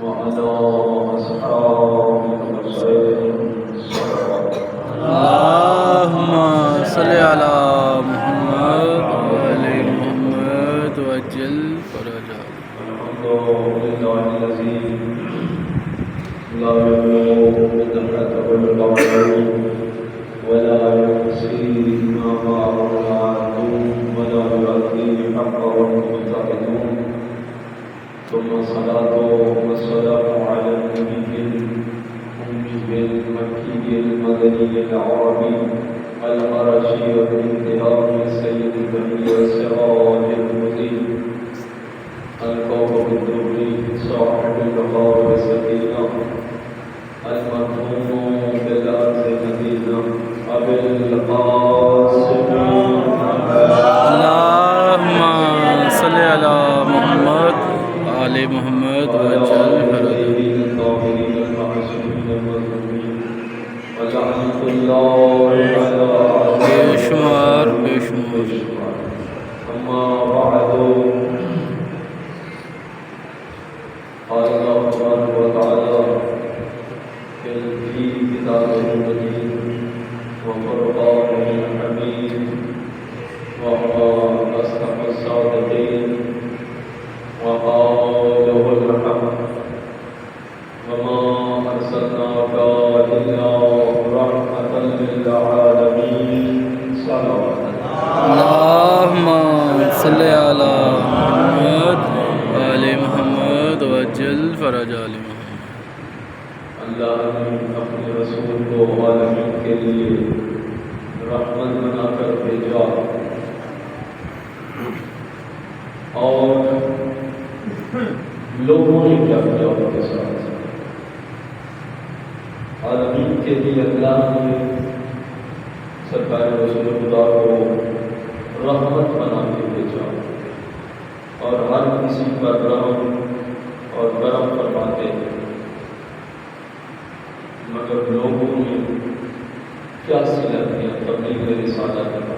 وعلى أصحابه المرسلين اللهم صل على محمد وآل محمد وعجل فرجهم. الحمد لله الذي لا يبلغ مدحته القول ولا يحصي ما وعده ولا يؤدي حقه المجتهدون ثم الصلاة والسلام على النبي الأمي المكي المدني العربي القرشي الانتهاء سيد البرية السراج المضيء الكوكب الدري صاحب البقاء والسكينة المرحوم بالأرض مدينة أبي القاسم اللهم صل على محمد وآل محمد وعجل فرجهم. الطاهرين المعصومين المظلومين ولعنة الله على بے شمار بے شمار. أما بعد قال الله تبارك وتعالى في كتابه المجيد وفرقانه الحميد وهو أصدق الصادقين وقوله الحق وما أرسلناك إلا رحمة للعالمين صلوات اللهم صل على محمد وآل محمد وعجل فرج آل محمد. اللہ نے اپنے رسول کو عالمین کے لیے رحمت بنا کر بھیجا اور لوگوں نے کیا کیا ان کے ساتھ عالمین کے لیے اللہ نے سرکار رسول خدا کو رحمت بنا کے بھیجا اور ہر کسی پر رحم اور کرم فرماتے ہیں مگر لوگوں نے کیا سلا کیا تبلیغ رسالت کا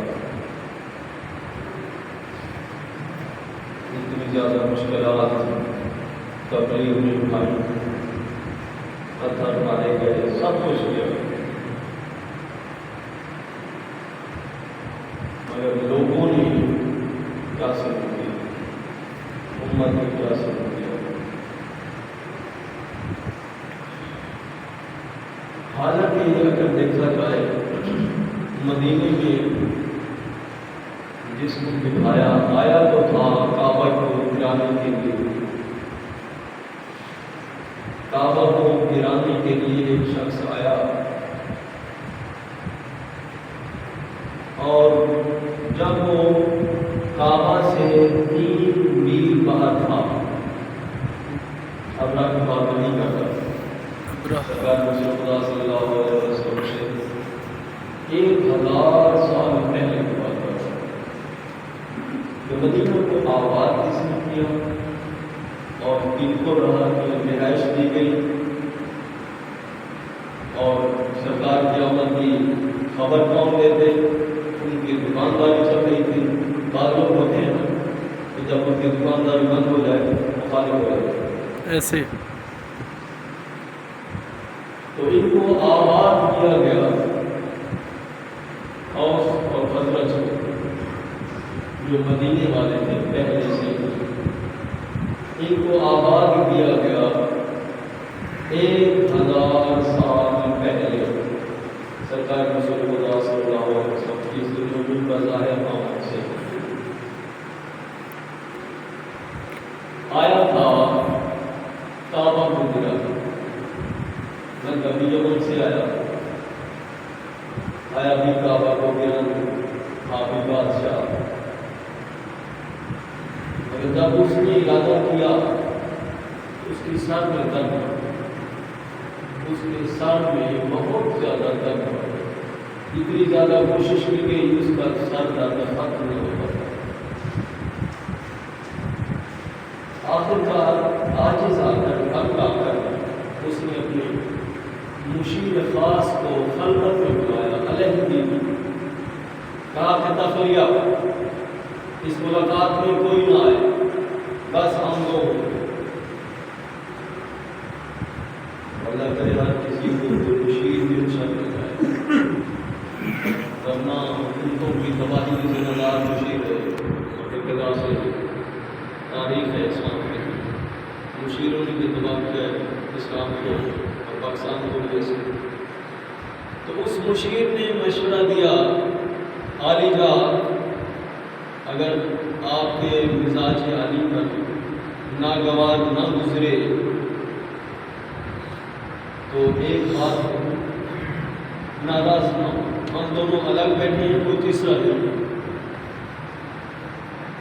اتنی زیادہ مشکلات تبلیغ میں اٹھائی پتھر مارے گئے سب کچھ کیا مگر لوگوں نے کیا سلوک کیا امت نے کیا سلوک کیا حالانکہ اگر دیکھا جائے مدینے میں جس کو دکھایا آیا تو تھا کعبہ کو گرانے کے لیے کعبہ کو گرانے کے لیے ایک شخص آیا اور جب وہ کعبہ سے 3 میل باہر تھا ابرا کی بات نہیں کرتا سرکار رسول خدا صلی اللہ علیہ وسلم سے 1000 سال پہلے کی بات ہے کہ مدینہ کو آباد کس نے کیا اور ان کو رہا کہ رہائش دی گئی اور سرکار کی آمد کی خبر کون دیتے ان کی دکانداری چل رہی تھی بعض لوگ ہوتے ہیں نا کہ جب ان کی دکانداری بند ہو جائے مخالف ہو جائے ایسے تو ان کو آباد کیا گیا اوس اور خزرج کو جو مدینے والے تھے پہلے سے ان کو آباد کیا گیا 1000 سال پہلے سرکار رسول خدا صلی اللہ علیہ وسلم کی زندگی کا ظاہر آمد سے آیا تھا کعبہ کو گرا میں کبھی یمن سے آیا بھی کعبہ کو گرا حافظ بادشاہ مگر جب اس نے ارادہ کیا اس کے سر میں درد اس کے سر میں بہت زیادہ درد اتنی زیادہ کوشش کی گئی اس کا سر درد ختم نہیں ہو پاتا آخر کار عاجز آ کر تنگ آ کر اس نے اپنے مشیر خاص کو خلوت میں بلایا علیحدگی کہا کہ تفریح اس ملاقات میں کوئی نہ آئے بس ہم لوگ اللہ کرے ہر کسی کو مشیر بھی انشاء جائے، ورنہ حکومتوں کی تباہی کی ذمہ دار مشیر ہے، ابتدا سے تاریخ ہے اسلام میں، مشیروں نے بھی تباہ کیا ہے اسلام کو اور پاکستان کو بھی ایسے۔ تو اس مشیر نے مشورہ دیا، عالی جان اگر آپ کے مزاج عالی پر ناگوار نہ گزرے تو ایک بات ناراض نہ ہو، ہم دونوں الگ بیٹھے ہیں، کوئی تیسرا نہیں۔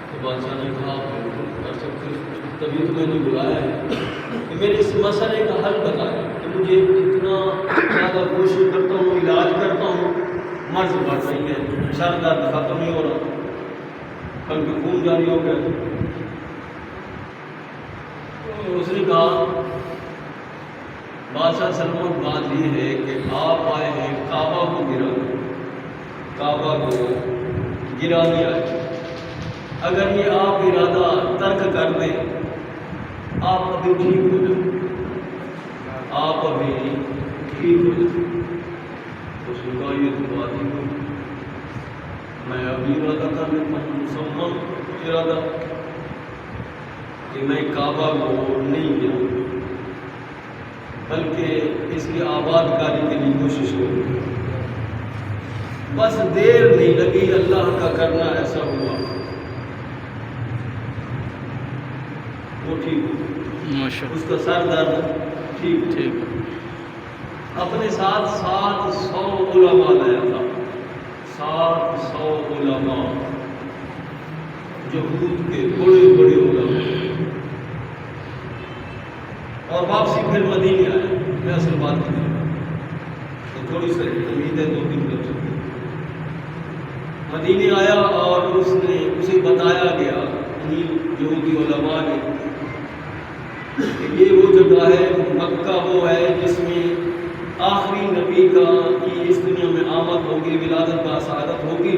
تو بادشاہ نے کہا بالکل کر سکتے، تبھی تو میں نے بلایا ہے کہ میرے اس مسئلے کا حل بتائیں کہ مجھے اتنا زیادہ کوشش کرتا ہوں، علاج کرتا ہوں، مرض بڑھ رہی ہے، سر درد ختم نہیں ہو رہا، بلکہ خون جاری ہو گیا۔ اس نے کہا بادشاہ سلمان بات یہ ہے کہ آپ آئے ہیں کعبہ کو گرانے، کعبہ کو گرانے آئے، اگر یہ آپ ارادہ ترک کر دیں آپ ابھی ٹھیک ہو جائیں، آپ ابھی ٹھیک ہو جائیں۔ اس نے کہا یہ تو بات ہی ہوئی، میں ابھی ارادہ کر لیتا ہوں، مسلمان ارادہ کہ میں کعبہ کو نہیں گراؤں بلکہ اس کی آباد کاری کے لیے کوشش کروں۔ بس دیر نہیں لگی، اللہ کا کرنا ایسا ہوا وہ ٹھیک ہو، اس کا سر درد ٹھیک۔ اپنے ساتھ 700 علماء لایا تھا، 700 علماء، یہود کے بڑے بڑے علماء، اور واپسی پھر مدینے آیا۔ میں اصل بات کروں تو تھوڑی سی امید ہے 2-3 کر سکتے۔ مدینے آیا اور اسے بتایا گیا یہودی علماء نے کہ یہ وہ جگہ ہے، مکہ وہ ہے جس میں آخری نبی کی اس دنیا میں آمد ہوگی، ولادت با سعادت ہوگی،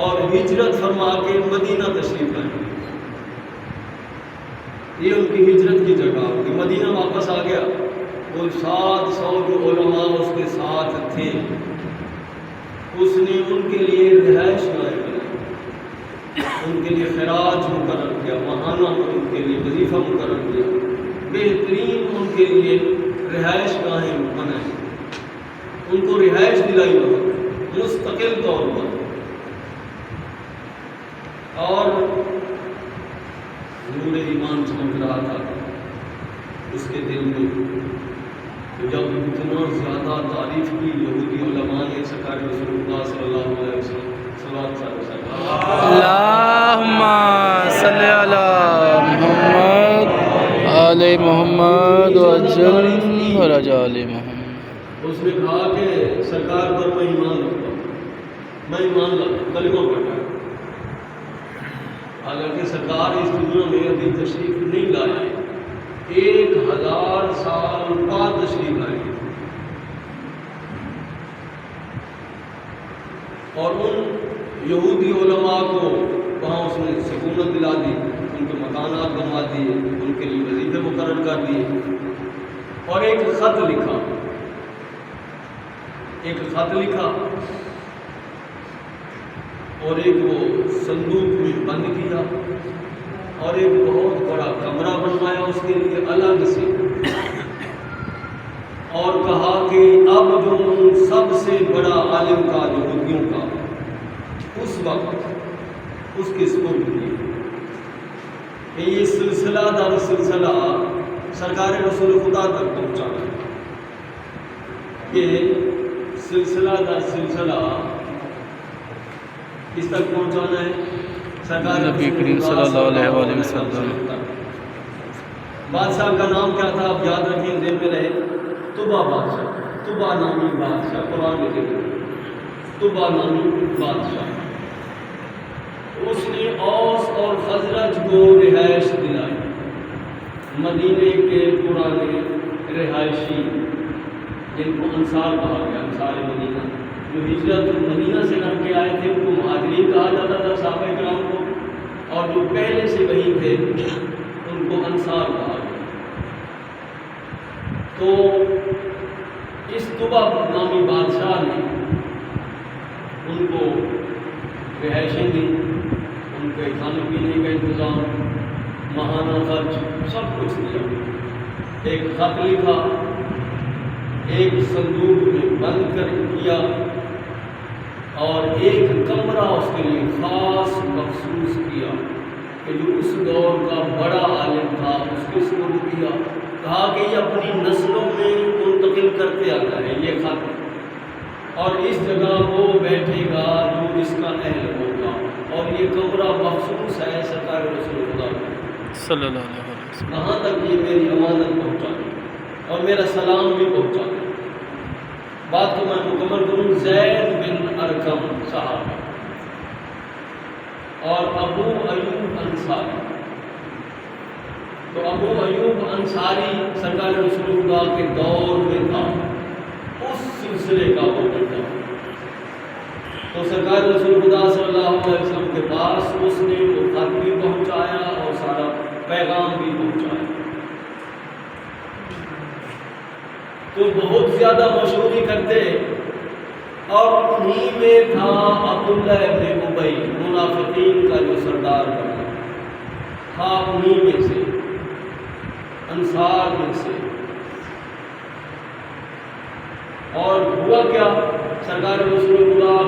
اور ہجرت فرما کے مدینہ تشریف لائیں گے۔ یہ ان کی ہجرت کی جگہ ہوگی۔ مدینہ واپس آ گیا، وہ 700 جو علماء اس کے ساتھ تھے، اس نے ان کے لیے رہائش گاہیں بنائی، ان کے لیے خراج مقرر کیا، ماہانہ ان کے لیے وظیفہ مقرر کیا، بہترین ان کے لیے رہائش گاہیں بنائیں، ان کو رہائش دلائی وہاں مستقل طور پر۔ اور نور ایمان چمک رہا تھا اس کے دل میں، تو جب اتنا زیادہ تعریف کی یہودی علماء نے سرکار رسول اللہ صلی اللہ علیہ وسلم اللہم صلی علی محمد آل محمد وعجل فرج آل محمد۔ اس نے کہا کہ سرکار پر میں ایمان رکھتا ہوں، میں ایمان لاتا، کلمہ پڑھتا ہے، حالانکہ سرکار اس دنیا میں ابھی تشریف نہیں لائے، 1000 سال بعد تشریف لائے، اور ان یہودی علماء کو وہاں اس نے سکونت دلا دی، ان کے مکانات بنوا دیے، ان کے لیے وظیفے مقرر کر دیے، اور ایک خط لکھا، اور ایک وہ صندوق میں بند کیا، اور ایک بہت بڑا کمرہ بنوایا اس کے لیے الگ سے، اور کہا کہ اب جو سب سے بڑا عالم تھا یہودیوں کا اس وقت اس کے سپرد کیے کہ یہ سلسلہ در سلسلہ سرکار رسول خدا تک پہنچانا ہے، کہ سلسلہ در سلسلہ کس تک پہنچانا ہے؟ سرکار نبی کریم صلی اللہ علیہ وسلم۔ بادشاہ کا نام کیا تھا آپ یاد رکھیں، ذہن میں رہے، طبا بادشاہ، طبا نامی بادشاہ، قرآن میں ذکر ہے، طبا نامی بادشاہ۔ اس نے اوس اور خزرج کو رہائش دلائی، مدینے کے پرانے رہائشی جن کو انصار کہا گیا، انصار مدینہ، جو ہجرت مدینہ سے کر کے آئے تھے ان کو مہاجرین کہا جاتا تھا، صحابہ کرام کو، اور جو پہلے سے وہیں تھے ان کو انصار کہا گیا۔ تو اس طبع نامی بادشاہ نے ان کو رہائشیں دی، ان کے کھانے پینے کا انتظام، ماہانہ خرچ سب کچھ دیا۔ ایک خط لکھا، ایک صندوق میں بند کر کیا، اور ایک کمرہ اس کے لیے خاص مخصوص کیا کہ جو اس دور کا بڑا عالم تھا اس کو سپرد کیا۔ کہا کہ یہ اپنی نسلوں میں منتقل کرتے آتا ہے یہ خط، اور اس جگہ وہ بیٹھے گا جو اس کا اہل ہوگا، اور یہ کمرہ مخصوص ہے سرکار رسول خدا صلی اللہ علیہ وسلم۔ کہاں تک یہ میری امانت پہنچانی اور میرا سلام بھی پہنچانا۔ بات کو میں مکمل کروں، زید بن ارقم صاحب اور ابو ایوب انصاری۔ تو ابو ایوب انصاری سرکار رسول اللہ کے دور میں تھا، اس سلسلے کا وہ بیٹا۔ تو سرکار رسول اللہ صلی اللہ علیہ وسلم کے پاس اس نے وہ خط بھی پہنچایا اور سارا پیغام بھی پہنچایا۔ تو بہت زیادہ مشہوری کرتے، اور انہی میں تھا عبداللہ ابن ابی، منافقین کا جو سردار بنا تھا، انہی میں سے، انصار میں سے۔ اور ہوا کیا، سرکار رسول اللہ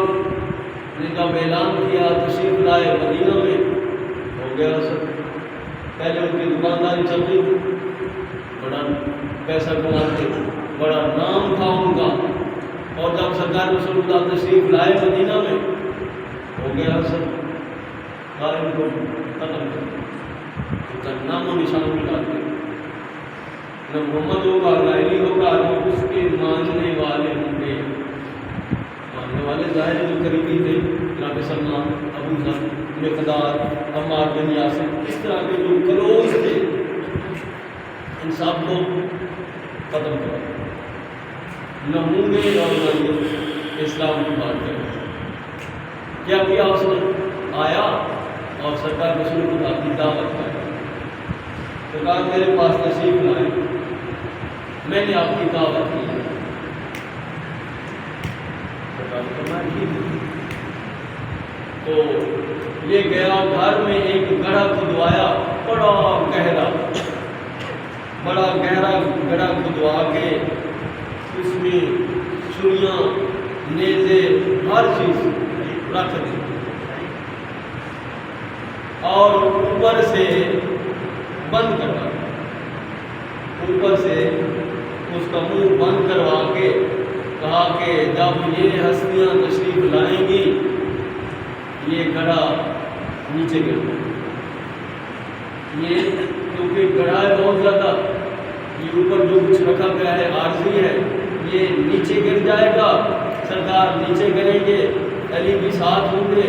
نے جب اعلان کیا تشریف لائے مدینہ میں، ہو گیا سب۔ پہلے ان کی دکانداری چل رہی تھی، بڑا پیسہ کماتے، بڑا نام تھا ان کا، اور جب سرکار رسول اللہ تشریف لائے مدینہ میں، ہو گیا سب، ان کو ختم کر ان کا نام و نشان مٹا دیا۔ نہ محمد ہوگا، نہ علی ہوگا، نہ اس کے ماننے والے ہوں گے۔ ماننے والے ظاہر جو قریبی تھے، جناب سلمان، ابو ذر، مقداد، عمار بن یاسر، اس طرح کے جو کلوز تھے، ان سب کو ختم کر نمونے اور نہ اسلام کی بات کریں۔ کیا کیا اس نے؟ آیا اور سرکار رسول اللہ کی دعوت کر، سرکار میرے پاس تشریف لائے، میں نے آپ کی دعوت کی ہے۔ سرکار نے فرمایا ٹھیک ہے۔ تو یہ گیا گھر میں، ایک گڑھا کھدوایا، بڑا گہرا گڑھا کھدوا کے اس میں چھریاں، نیزے، ہر چیز رکھ دی، اور اوپر سے بند کروا، اوپر سے اس کا منہ بند کروا کے کہا کہ جب یہ ہستیاں تشریف لائیں گی، یہ گڑھا نیچے گر جائے۔ یہ کیونکہ گڑھا ہے بہت زیادہ، یہ اوپر جو کچھ رکھا گیا ہے عارضی ہے، یہ نیچے گر جائے گا، سرکار نیچے گریں گے، علی بھی ساتھ ہوں گے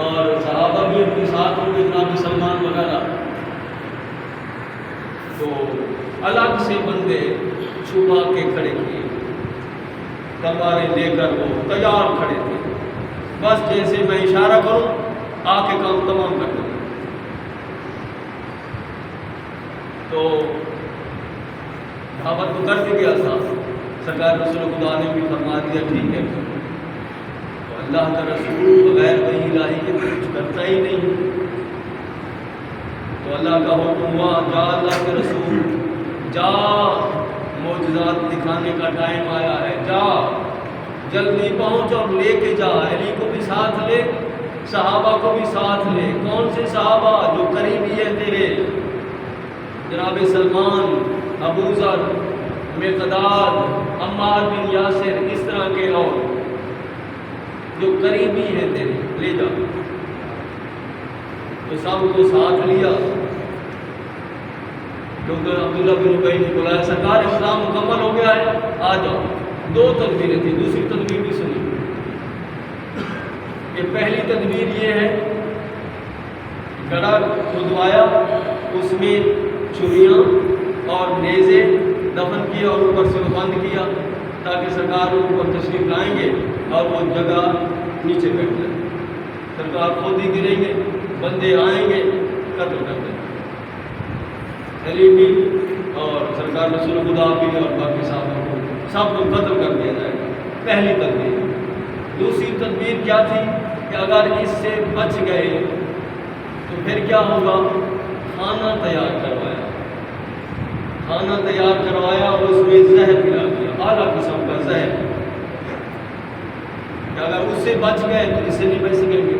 اور صحابہ بھی اپنے ساتھ ہوں گے، جناب سلمان وغیرہ۔ تو الگ سے بندے چھپا کے کھڑے کیے، تلواریں لے کر وہ تیار کھڑے تھے، بس جیسے میں اشارہ کروں آ کے کام تمام کر دیں۔ تو دعوت تو کر دی گیا تھا، سرکار رسول خدا نے بھی فرما دیا ٹھیک ہے۔ تو اللہ کا رسول بغیر وحی الہی کے کچھ کرتا ہی نہیں۔ تو اللہ کا حکم ہوا، جا اللہ کے رسول جا، معجزات دکھانے کا ٹائم آیا ہے، جا جلدی پہنچ اور لے کے جا، علی کو بھی ساتھ لے، صحابہ کو بھی ساتھ لے۔ کون سے صحابہ؟ جو قریبی ہے تیرے، جناب سلمان، ابو ذر، مقداد، عمار بن یاسر، اس طرح کے اور جو قریبی ہیں تیرے، لے جا۔ تو سب کو ساتھ لیا۔ ڈاکٹر عبداللہ بن ابی نے بلایا، سرکار اسلام مکمل ہو گیا ہے، آ جاؤ۔ دو تدبیریں تھیں، دوسری تدبیر بھی سنی کہ پہلی تدبیر یہ ہے، گڑھا کھدوایا، اس میں چھریاں اور نیزے دفن کیا اور اوپر سے بند کیا تاکہ سرکار اوپر تشریف لائیں گے اور وہ جگہ نیچے بیٹھ جائے، سرکار خود ہی گریں گے، بندے آئیں گے، قتل کر دیں گے۔ علی بھی اور سرکار رسول خدا بھی اور باقی صاحبوں کو سب کو قتل کر دیا جائے گا، پہلی تدبیر۔ دوسری تدبیر کیا تھی کہ اگر اس سے بچ گئے تو پھر کیا ہوگا؟ کھانا تیار کروایا، کھانا تیار کروایا اور اس میں زہر ملا دیا، اعلیٰ قسم کا زہر، کہ اگر اس سے بچ گئے تو اس سے نہیں بچ سکیں گے۔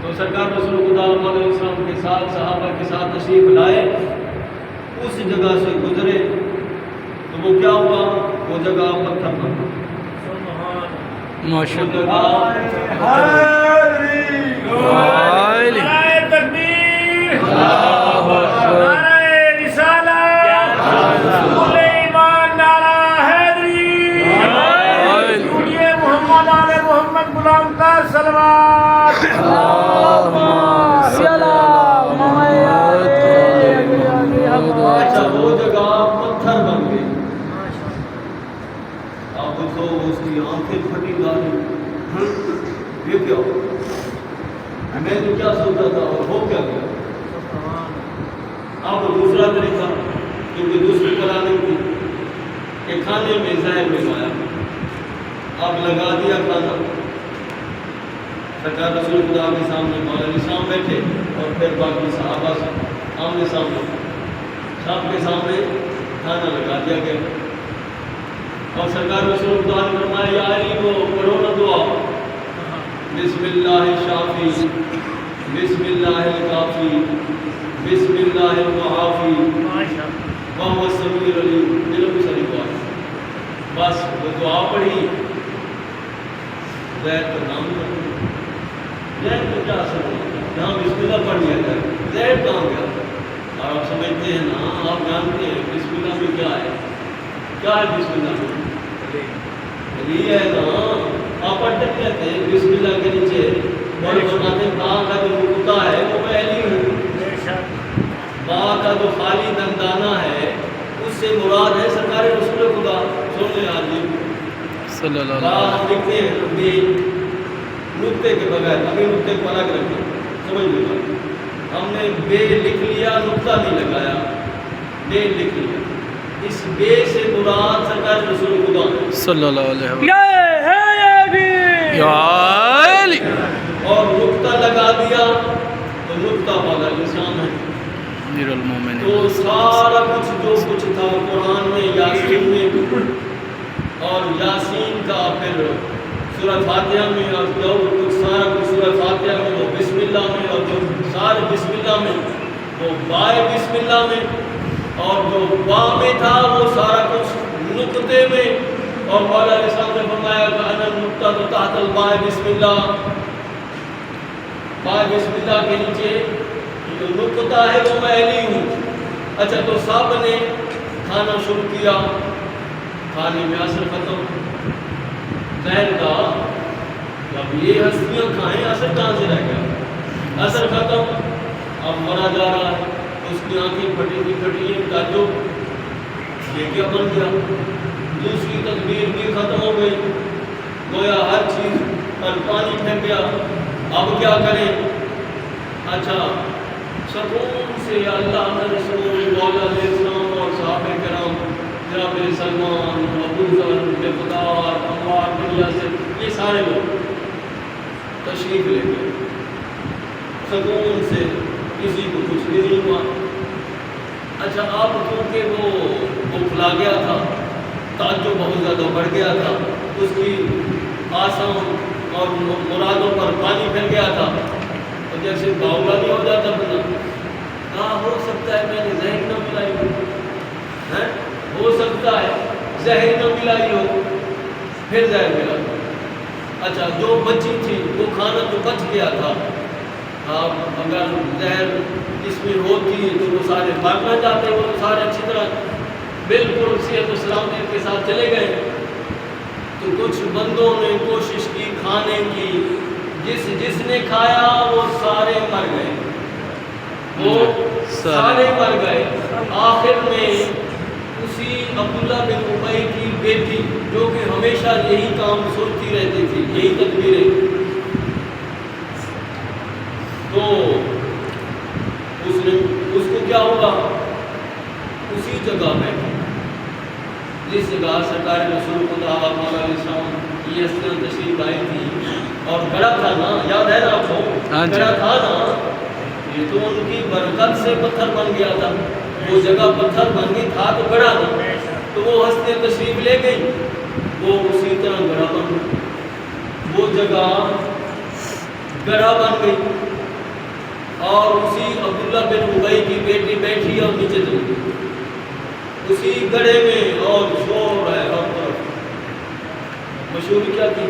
تو سرکار رسول خدا علیہ السلام کے ساتھ صحابہ کے ساتھ تشریف لائے، اس جگہ سے گزرے تو وہ کیا ہوا؟ وہ جگہ پتھر بن گئی، ماشاء وہ اللہ۔ جگہ تکبیر، اللہ اکبر۔ نعرہ رسالت، رسول ایمان، نعرہ حیدری، جوڑیے محمد آل محمد غلام کا صلوات۔ اچھا وہ جگہ پتھر بن گئی۔ اب تو اس کی آنکھیں پھٹی گالی، یہ کیا ہو؟ میں تو کیا سوچا تھا اور ہو کیا گیا؟ اب دوسرا طریقہ کیونکہ دوسری پلاننگ تھی کہ کھانے میں زہر ملایا، اب لگا دیا کھانا، سرکار رسول خدا کے سامنے مولا شام بیٹھے اور پھر باقی صحابہ سے آمنے سامنے سب کے سامنے کھانا لگا دیا گیا، اور سرکار رسول خدا نے فرمایا یا علی کو پڑھو نہ دعا، بسم اللہ شافی، بسم اللہ الکافی، بسم اللہ المعافی، وہو السمیع العلیم، دلوں سے بات بس وہ دعا پڑھی، زہر کا نام کر زہر کو کیا اثر ہوگا؟ جہاں بسم اللہ پڑھ لیا جائے زہر کہاں گیا؟ اور آپ سمجھتے ہیں نا، آپ جانتے ہیں بسم اللہ میں کیا ہے؟ کیا ہے بسم اللہ میں؟ علی ہے نا، آپ پڑھتے کہتے ہیں بسم اللہ کے نیچے اور فرماتے ہیں باغ کا جو نقطہ ہے وہ میں علی ہوں، باغ کا جو خالی دندانہ ہے اس سے مراد ہے سرکار رسول خدا۔ سن لیں آج صلی اللہ علیہ باغ ہم لکھتے ہیں بے نقطے کے بغیر، ابھی نقطے کو الگ رکھیں، سمجھ لیں ہم نے بے لکھ لیا، نقطہ نہیں لگایا، بے لکھ لیا، اس بے سے مراد سرکار رسول خدا ہے صلی اللہ علیہ وسلم۔ یا علی اور نقطہ لگا دیا تو نقطہ والا انسان ہے۔ امیر المومنین، تو سارا کچھ جو کچھ تھا قرآن میں، یاسین میں، اور یاسین کا پھر سورہ فاتحہ میں، اور جو کچھ سارا کچھ سورہ فاتحہ میں، وہ بسم اللہ میں، اور جو سارے بسم اللہ میں، وہ بائے بسم اللہ میں، اور جو با میں تھا وہ سارا کچھ نقطے میں، اور مولا علیہ السلام نے فرمایا کہ انا النقطہ تو تحت البائے بسم اللہ، بائے بسم اللہ کے نیچے جو نقطہ ہے وہ میں علی ہوں۔ اچھا تو سب نے کھانا شروع کیا، کھانے میں اثر ختم، زہر کا جب یہ ہستیاں کھائیں اثر کہاں سے رہ گیا؟ اثر ختم، اب مرا جا رہا ہے، اس کی آنکھیں پھٹی کی پھٹی ہیں، تعجب یہ کیا بن گیا؟ دوسری تدبیر بھی ختم ہو گئی، گویا ہر چیز پر پانی پھر گیا، اب کیا کریں؟ اچھا سکون سے اللہ کے رسول مولا علیہ السلام اور صحابہ کرام جناب سلمان، ابو ذر، مقداد، عمار بن یاسر، یہ سارے لوگ تشریف لے گئے سکون سے، کسی کو کچھ بھی نہیں ہوا۔ اچھا اب کیونکہ وہ کھلا گیا تھا، تعجب بہت زیادہ بڑھ گیا تھا، اس کی آسان اور مرادوں پر پانی پھر گیا تھا، تو جیسے باولا نہیں ہو جاتا بنا، ہاں ہو سکتا ہے میں نے زہر نہ ملائی ہو، ہو سکتا ہے زہر نہ ملائی ہو، پھر زہر ملا۔ اچھا جو بچی تھی وہ کھانا تو بچ گیا تھا، اب اگر زہر اس میں ہوتی تو وہ سارے بھاگنا چاہتے، وہ سارے اچھی طرح بالکل صحت و سلامتی کے ساتھ چلے گئے، تو کچھ بندوں نے کوشش کی کھانے کی، جس نے کھایا وہ سارے مر گئے، وہ سارے مر گئے۔ آخر میں اسی عبداللہ بن ابی کی بیٹی جو کہ ہمیشہ یہی کام سوچتی رہتی تھی، یہی تدبیریں، تو اس اس کو کیا ہوگا؟ اسی جگہ میں جس جگہ سرکار رسول خدا علیہ السلام یہ ہستیاں تشریف لائی تھی اور گڑا تھا نا، یاد ہے نا آپ کو؟ گڑا تھا نا، یہ تو ان کی برکت سے پتھر بن گیا تھا، وہ جگہ پتھر بن گئی تھا تو گڑا نا، تو وہ ہستیاں تشریف لے گئی، وہ اسی طرح گڑا بن گئی، وہ جگہ گڑا بن گئی، اور اسی عبداللہ بن ابی کی بیٹی بیٹھی اور نیچے چلی گئی اسی گڑھے میں، اور شور ہے ہر طرف۔ مشہور کیا تھی؟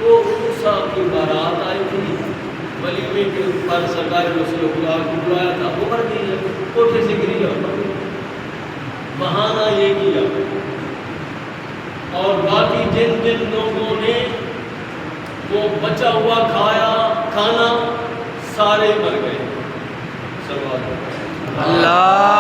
وہ موسیٰ کی بارات آئی تھی ولیمے کے پر، سرکار رسول خدا کو بلایا تھا، وہ مر گئی ہے، کوٹھے سے گری اور مر گئی، بہانہ یہ کیا۔ اور باقی جن جن لوگوں نے وہ بچا ہوا کھانا سارے مر گئے۔ اللہ